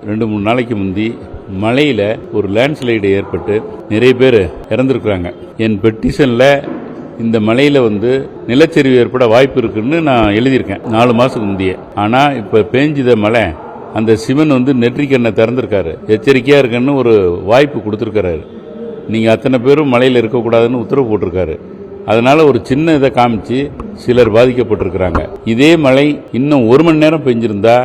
2-3 நாளைக்கு முந்தி மழையில் ஒரு லேண்ட்ஸ்லைடு ஏற்பட்டு நிறைய பேர் இறந்துருக்குறாங்க. என் பெட்டிஷனில் இந்த மழையில் நிலச்சரிவு ஏற்பட வாய்ப்பு இருக்குன்னு நான் எழுதியிருக்கேன் 4 மாதத்துக்கு முந்தைய. ஆனால் இப்போ பேஞ்சுத மழை அந்த சிவன் நெற்றிக்கண்ணை திறந்திருக்காரு, எச்சரிக்கையாக இருக்குன்னு ஒரு வாய்ப்பு கொடுத்துருக்காரு. நீங்கள் அத்தனை பேரும் மழையில் இருக்கக்கூடாதுன்னு உத்தரவு போட்டிருக்காரு. அதனால ஒரு சின்ன இதை காமிச்சு சிலர் பாதிக்கப்பட்டிருக்கிறாங்க. இதே மழை இன்னும் 1 மணி நேரம் பெஞ்சிருந்தா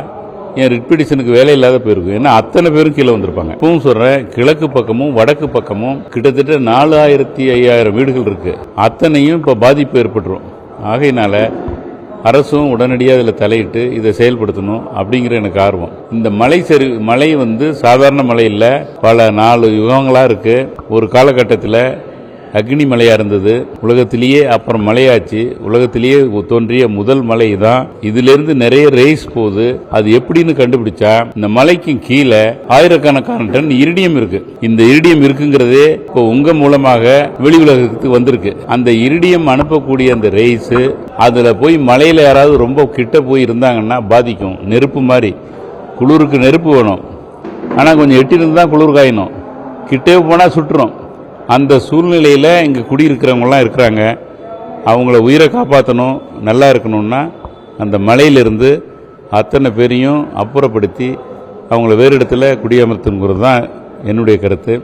என் ரிட்பிடிஷனுக்கு வேலை இல்லாத போயிருக்கும். ஏன்னா அத்தனை பேரும் கீழே வந்திருப்பாங்க. இப்பவும் சொல்றேன், கிழக்கு பக்கமும் வடக்கு பக்கமும் கிட்டத்தட்ட 4000-5000 வீடுகள் இருக்கு. அத்தனையும் இப்ப பாதிப்பு ஏற்பட்டுரும். ஆகையினால அரசும் உடனடியாக இதில் தலையிட்டு இதை செயல்படுத்தணும் அப்படிங்கிற எனக்கு ஆர்வம். இந்த மழை சாதாரண மழை இல்லை, பல 4 யுகங்களா இருக்கு. ஒரு காலகட்டத்தில் அக்னி மழையா இருந்தது, உலகத்திலேயே அப்புறம் மழையாச்சு. உலகத்திலேயே தோன்றிய முதல் மழை தான். இதுல இருந்து நிறைய ரேஸ் போகுது. அது எப்படின்னு கண்டுபிடிச்சா, இந்த மலைக்கு கீழே ஆயிரக்கணக்கான டன் இரிடியம் இருக்கு. இந்த இரிடியம் இருக்குங்கிறதே இப்போ உங்க மூலமாக வெளி உலகத்துக்கு வந்திருக்கு. அந்த இரிடியம் அனுப்பக்கூடிய அந்த ரேஸ் அதுல போய் மலையில யாராவது ரொம்ப கிட்ட போய் இருந்தாங்கன்னா பாதிக்கும். நெருப்பு மாதிரி, குளிருக்கு நெருப்பு வேணும், ஆனா கொஞ்சம் எட்டிருந்து தான் குளிர் காயணும். கிட்டே போனா சுட்டுரும். அந்த சூழ்நிலையில் இங்கே குடியிருக்கிறவங்களாம் இருக்கிறாங்க. அவங்கள உயிரை காப்பாற்றணும், நல்லா இருக்கணும்னா அந்த மலையிலிருந்து அத்தனை பேரையும் அப்புறப்படுத்தி அவங்கள வேறு இடத்துல குடியமர்த்துங்கிறது தான் என்னுடைய கருத்து.